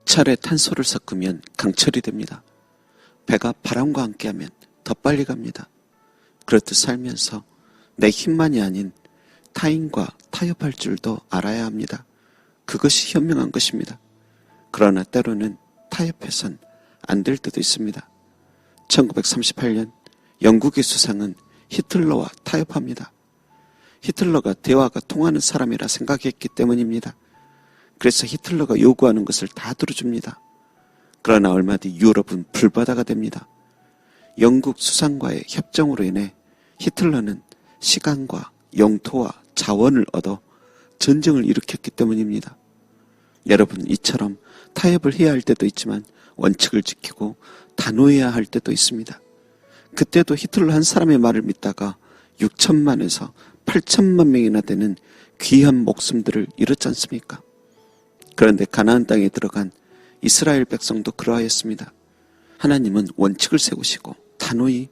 차례 탄소를 섞으면 강철이 됩니다. 배가 바람과 함께하면 더 빨리 갑니다. 그렇듯 살면서 내 힘만이 아닌 타인과 타협할 줄도 알아야 합니다. 그것이 현명한 것입니다. 그러나 때로는 타협해선 안 될 때도 있습니다. 1938년 영국의 수상은 히틀러와 타협합니다. 히틀러가 대화가 통하는 사람이라 생각했기 때문입니다. 그래서 히틀러가 요구하는 것을 다 들어줍니다. 그러나 얼마 뒤 유럽은 불바다가 됩니다. 영국 수상과의 협정으로 인해 히틀러는 시간과 영토와 자원을 얻어 전쟁을 일으켰기 때문입니다. 여러분, 이처럼 타협을 해야 할 때도 있지만 원칙을 지키고 단호해야 할 때도 있습니다. 그때도 히틀러 한 사람의 말을 믿다가 6천만에서 8천만 명이나 되는 귀한 목숨들을 잃었지 않습니까? 그런데 가나안 땅에 들어간 이스라엘 백성도 그러하였습니다. 하나님은 원칙을 세우시고 단호히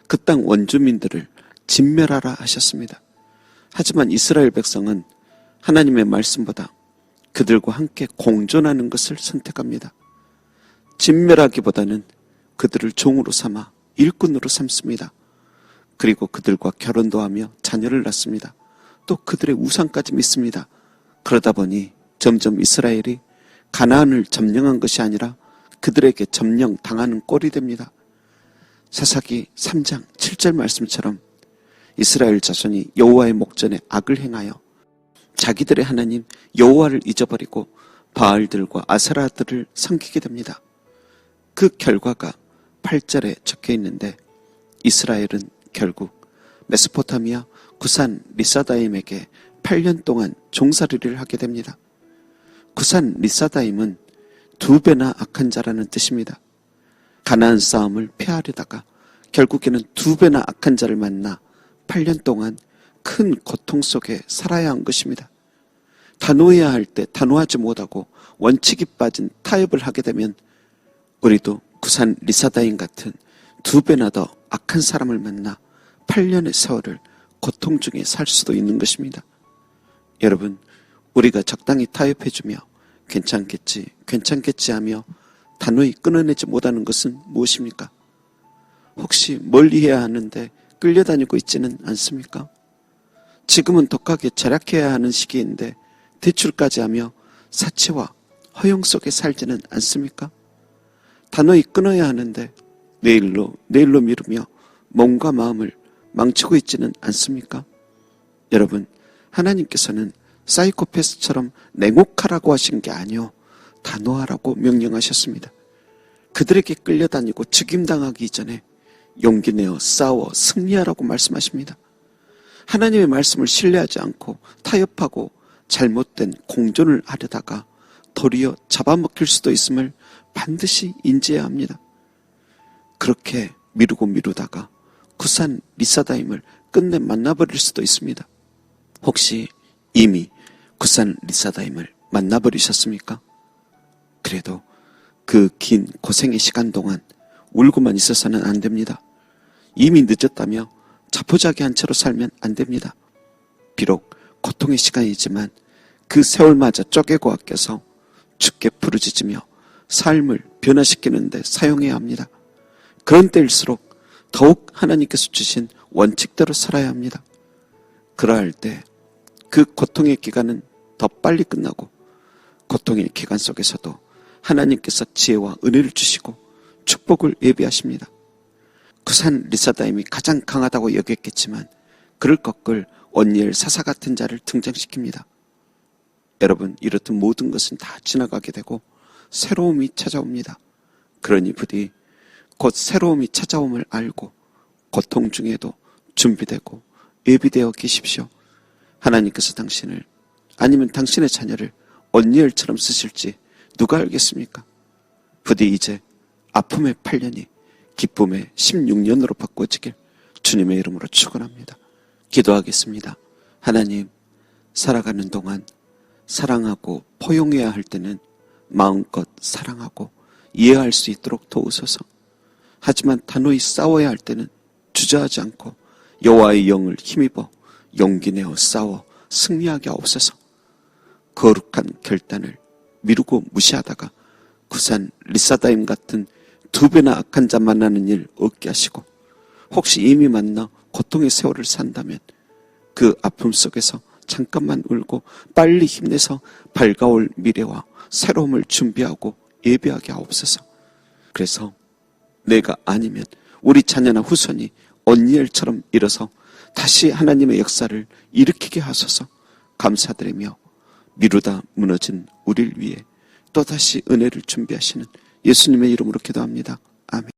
그 땅 원주민들을 진멸하라 하셨습니다. 하지만 이스라엘 백성은 하나님의 말씀보다 그들과 함께 공존하는 것을 선택합니다. 진멸하기보다는 그들을 종으로 삼아 일꾼으로 삼습니다. 그리고 그들과 결혼도 하며 자녀를 낳습니다. 또 그들의 우상까지 믿습니다. 그러다 보니 점점 이스라엘이 가나안을 점령한 것이 아니라 그들에게 점령당하는 꼴이 됩니다. 사사기 3장 7절 말씀처럼 이스라엘 자손이 여호와의 목전에 악을 행하여 자기들의 하나님 여호와를 잊어버리고 바알들과 아세라들을 섬기게 됩니다. 그 결과가 8절에 적혀 있는데 이스라엘은 결국 메소포타미아 구산 리사다임에게 8년 동안 종살이를 하게 됩니다. 구산 리사다임은 2배나 악한 자라는 뜻입니다. 가나안 싸움을 패하려다가 결국에는 2배나 악한 자를 만나 8년 동안 큰 고통 속에 살아야 한 것입니다. 단호해야 할 때 단호하지 못하고 원칙이 빠진 타협을 하게 되면 우리도 구산 리사다임 같은 2배나 더 악한 사람을 만나 8년의 세월을 고통 중에 살 수도 있는 것입니다. 여러분, 우리가 적당히 타협해주며 괜찮겠지 하며 단호히 끊어내지 못하는 것은 무엇입니까? 혹시 멀리해야 하는데 끌려다니고 있지는 않습니까? 지금은 독하게 절약해야 하는 시기인데 대출까지 하며 사치와 허용 속에 살지는 않습니까? 단호히 끊어야 하는데 내일로 미루며 몸과 마음을 망치고 있지는 않습니까? 여러분, 하나님께서는 사이코패스처럼 냉혹하라고 하신 게 아니요, 단호하라고 명령하셨습니다. 그들에게 끌려다니고 죽임당하기 이전에 용기 내어 싸워 승리하라고 말씀하십니다. 하나님의 말씀을 신뢰하지 않고 타협하고 잘못된 공존을 하려다가 도리어 잡아먹힐 수도 있음을 반드시 인지해야 합니다. 그렇게 미루다가 구산 리사다임을 끝내 만나버릴 수도 있습니다. 혹시 이미 구산 리사다임을 만나버리셨습니까? 그래도 그 긴 고생의 시간 동안 울고만 있어서는 안 됩니다. 이미 늦었다며 자포자기한 채로 살면 안 됩니다. 비록 고통의 시간이지만 그 세월마저 쪼개고 아껴서 주께 부르짖으며 삶을 변화시키는 데 사용해야 합니다. 그런 때일수록 더욱 하나님께서 주신 원칙대로 살아야 합니다. 그러할 때 그 고통의 기간은 더 빨리 끝나고 고통의 기간 속에서도 하나님께서 지혜와 은혜를 주시고 축복을 예비하십니다. 구산 리사다임이 가장 강하다고 여겼겠지만 그를 꺾을 온니엘 사사 같은 자를 등장시킵니다. 여러분, 이렇듯 모든 것은 다 지나가게 되고 새로움이 찾아옵니다. 그러니 부디 곧 새로움이 찾아옴을 알고 고통 중에도 준비되고 예비되어 계십시오. 하나님께서 당신을 아니면 당신의 자녀를 온니엘처럼 쓰실지 누가 알겠습니까? 부디 이제 아픔의 8년이 기쁨의 16년으로 바꿔지길 주님의 이름으로 축원합니다. 기도하겠습니다. 하나님, 살아가는 동안 사랑하고 포용해야 할 때는 마음껏 사랑하고 이해할 수 있도록 도우소서. 하지만 단호히 싸워야 할 때는 주저하지 않고 여호와의 영을 힘입어 용기 내어 싸워 승리하게 하옵소서. 거룩한 결단을 미루고 무시하다가 구산 리사다임 같은 2배나 악한 자 만나는 일 없게 하시고, 혹시 이미 만나 고통의 세월을 산다면 그 아픔 속에서 잠깐만 울고 빨리 힘내서 밝아올 미래와 새로움을 준비하고 예배하게 하옵소서. 그래서 내가 아니면 우리 자녀나 후손이 언니엘처럼 일어서 다시 하나님의 역사를 일으키게 하소서. 감사드리며 미루다 무너진 우리를 위해 또다시 은혜를 준비하시는 예수님의 이름으로 기도합니다. 아멘.